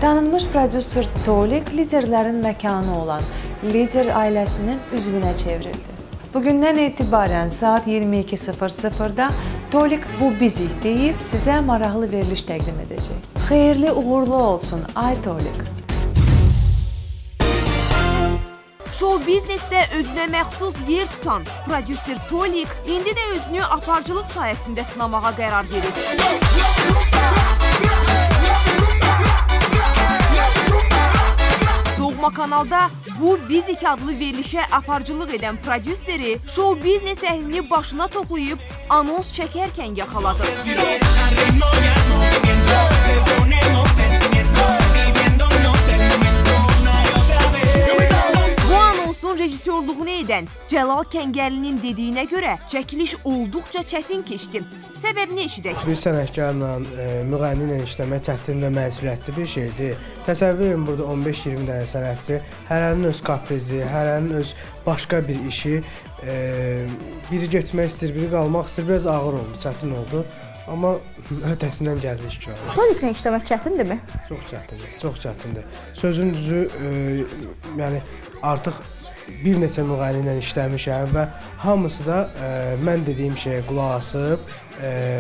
Tanınmış prodüser Tolik liderlərin məkanı olan Lider ailəsinin üzvünə çevrildi. Bugündən etibarən saat 22:00-da Tolik bu bizik deyib sizə maraqlı veriliş təqdim edəcək. Xeyirli uğurlu olsun, ay Tolik. Show biznesdə özünə məxsus yer tutan prodüser Tolik indi də özünü aparıcılıq sayəsində sınamağa qərar verib. Doğma kanalda bu Bizik adlı verilişə aparıcılıq edən prodüseri show biznes əhlini başına toplayıb anons çəkərkən yaxaladı. Rejissorluğunu edən Cəlal Kəngərlinin dediyinə görə çəkiliş olduqca çətin keçdi. Səbəbini eşidək. Bir sənətkarla, müğənni ilə işləmək çətin və məsuliyyətli bir şeydir. Təsəvvür edin, burada 15-20 dənə sənətçi, hərənin öz kaprizi, hərənin öz başqa bir işi, biri getmək istəyir, biri qalmaq istəyir, biraz ağır oldu, çətin oldu. Amma ötəsindən gəldi iş görür. Toliklə işləmək çətindirmi? Çox çətindir, çox çətindir. Sözün düzü, yəni artıq bir neçə müğənni ilə işləmişəm və hamısı da mən dediyim şeyə qulaq asıb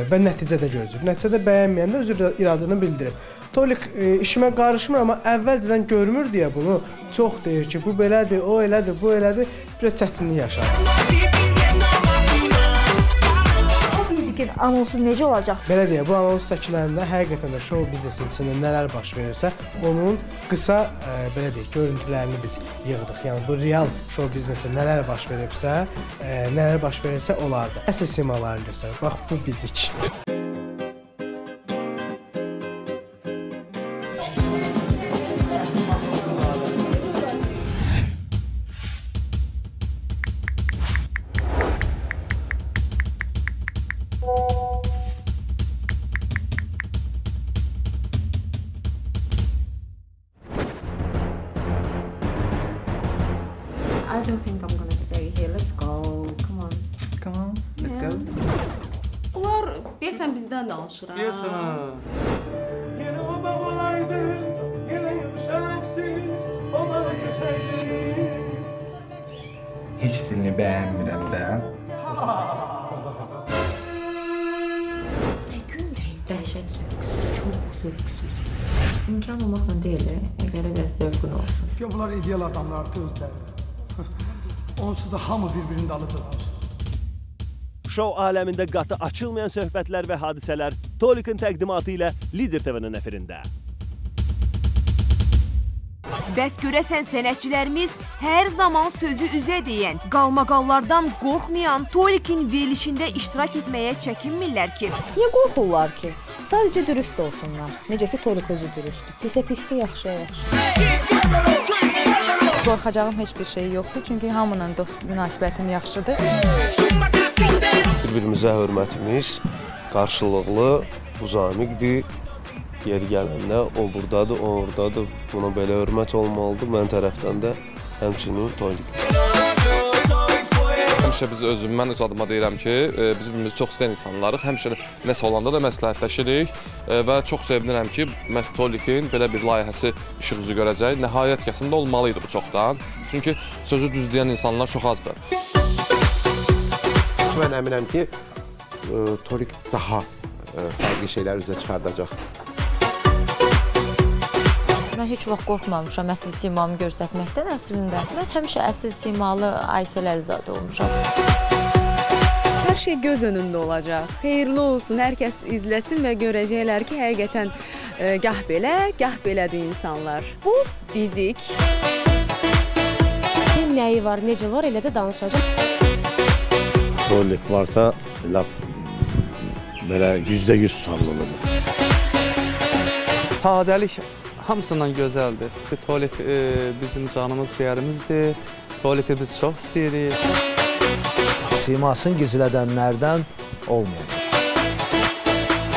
və nəticədə gözləyib. Nəticədə bəyənməyəndə öz iradını bildirib. Tolik işimə qarışmır, amma əvvəlcədən görmür deyə bunu çox deyir ki, bu belədir, o elədir, bu elədir, biraz çətinlik yaşadı. Anonsu necə olacaq? Belə deyək, bu anons çəkiləndə həqiqətən də show biznesin içində nələr baş verirsə, onun qısa, belə deyək, görüntülərini biz yığdıq. Yəni, bu real show biznesə nələr baş verirsə, olardı. Əsl simalarını göstərir. Bax, bu bizik. I don't think I'm gonna stay here. Let's go. Come on. Come on, let's go. Onlar deyəsən bizdən danışır. Deyəsən ha. Yine o babalaydır, yine yumuşaksız, onlara köşeydir. Heç dilini bəyənmirəm də. Gündəyim, dəhşət zövqsüz, çox zövqsüz. İmkan olmaqla deyil, əgər zövqün olsun. Ya bunlar ideal adamlardı özləri. Onsuz da hamı bir-birinin dalıdır. Show aləmində qatı açılmayan söhbətlər və hadisələr Tolik'in təqdimatı ilə Lider TV-nin efirində. Bəs görəsən sənətçilərimiz hər zaman sözü üzə deyən, qalmaqallardan qorxmayan Tolik'in verilişində iştirak etməyə çəkinmirlər ki. Niyə qorxurlar ki? Sadəcə dürüst olsunlar. Necə ki, Tolik özü dürüstdür. Pisə pisdir, yaxşıya yaxşı. Qorxacağım heç bir şey yoxdur, çünki hamının dost münasibətim yaxşıdır. Bir-birimizə hörmətimiz qarşılıqlı, uzamiqdir. Yeri gələndə o buradadır, o oradadır. Buna belə hörmət olmalıdır. Mən tərəfdən də həmçinin Tolik. Həmişə mən öz adıma deyirəm ki, biz birimizi çox istəyən insanlarıq. Həmişə nəsə olanda da məsləhətləşirik və çox sevinirəm ki, məhz Tolik'in belə bir layihəsi işıq üzü görəcək. Nəhayət kəsində olmalıydı bu çoxdan. Çünki sözü düz deyən insanlar çox azdır. Mən əminəm ki, Tolik daha fərqli şeylər üzə çıxardacaq. Mən heç vaxt qorxmamışam əsl simamı göstərməkdən əslində. Mən həmişə əsl simalı Aysel Əlizadə olmuşam. Hər şey göz önündə olacaq. Xeyirli olsun, hər kəs izləsin və görəcəklər ki, həqiqətən gah belədir insanlar. Bu bizik. Kim nəyi var, necə var, elə də danışacaq. Tolik varsa, belə %100 tutarlılıdır. Sadəlik hamısından gözəldir. Tolik bizim canımız, ciğərimizdir. Tolik'i biz çox istəyirik. Simasını gizlədənlərdən olmayacaq.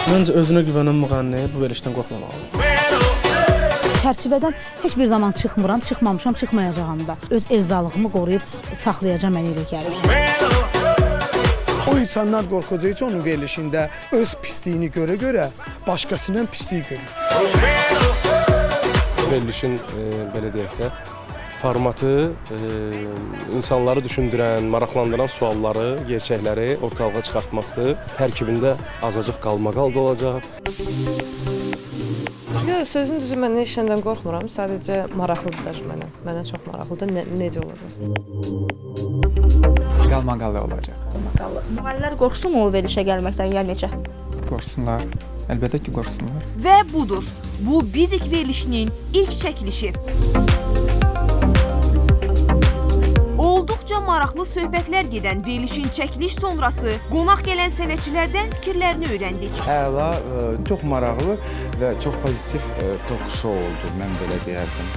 Məncə özünə güvənən müğənni bu verilişdən qorxmamalıdır. Çərçivədən heç bir zaman çıxmıram, çıxmamışam, çıxmayacağam da. Öz elzalığımı qoruyub saxlayacağam mənə elə gəlir. O insanlar qorxacaq ki, onun verilişində öz pisliyini görə-görə başqasından pisliyi görür. verilişin belə deyək də formatı insanları düşündürən, maraqlandıran sualları, gerçəkləri ortalığa çıxartmaqdır. Tərkibində azacıq qalmaqal da olacaq. Yox, sözün düzü mən heç şeydən qorxmuram. Sadəcə maraqlıdır mənə. Mənə çox maraqlıdır. Necə olacaq? Qalmaqallı olacaq. Müğənnilər qorxsun mu o verilişə gəlməkdən, ya necə? Qorxsunlar. Əlbəttə ki, qorxsunlar. Və budur. Bu Bizik verilişinin ilk çəkilişi. Olduqca maraqlı söhbətlər gedən verilişin çəkiliş sonrası qonaq gələn sənətçilərdən fikirlərini öyrəndik. Əla, çox maraqlı və çox pozitiv tok-şou oldu, mən belə deyərdim.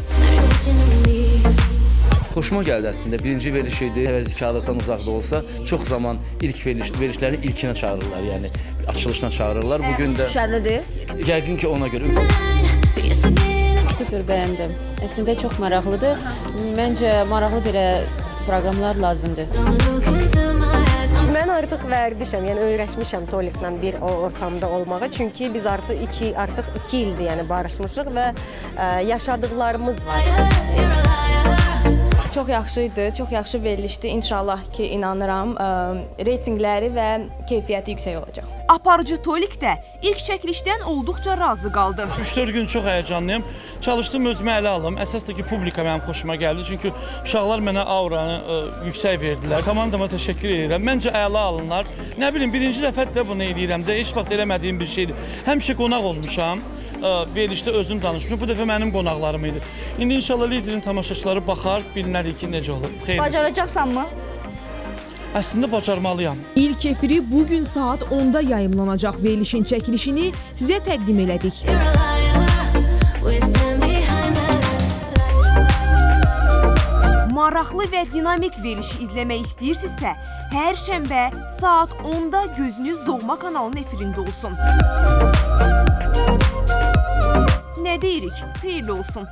Xoşuma gəldi əslində. Birinci veriliş idi, həvəzkarlıqdan uzaqda olsa, çox zaman ilk verilişlərin ilkinə çağırırlar, yəni açılışına çağırırlar. Bugün də şərlidir. Yəqin ki, ona görə. Super bəyəndim. Əslində çox maraqlıdır. Məncə maraqlı belə proqramlar lazımdır. Mən artıq vərdişəm, yəni öyrəşmişəm Toliklə bir ortamda olmağı. Çünki biz artıq 2 ildir yəni barışmışıq və yaşadıqlarımız var. Çox yaxşı idi, çox yaxşı verilişdi. İnşallah ki, inanıram, reytinqləri və keyfiyyəti yüksək olacaq. Aparıcı Tolik də ilk çəkilişdən olduqca razı qaldı. 3-4 gün çox həyəcanlıyım. Çalışdım özümə ələ alım. Əsas da ki, publika mənim xoşuma gəldi. Çünki uşaqlar mənə auranı yüksək verdilər. Komandama təşəkkür edirəm. Məncə əla alınlar. Nə bilim, birinci dəfə də bunu edirəm də. Heç vaxt eləmədiyim bir şeydir. Həmişə qonaq olmuşam. Verilişdə özüm danışmışam. Bu dəfə mənim qonaqlarım idi. İndi inşallah liderin tamaşaçıları baxar, bilinərik ki, necə olur. Bacaracaqsanmı? Əslində bacarmalıyam. İlk efiri bugün saat 10-da yayımlanacaq verilişin çəkilişini sizə təqdim elədik. Maraqlı və dinamik verilişi izləmək istəyirsinizsə, hər şənbə saat 10-da gözünüz Doğma kanalının efirində olsun. Nə deyirik? Xeyirli olsun.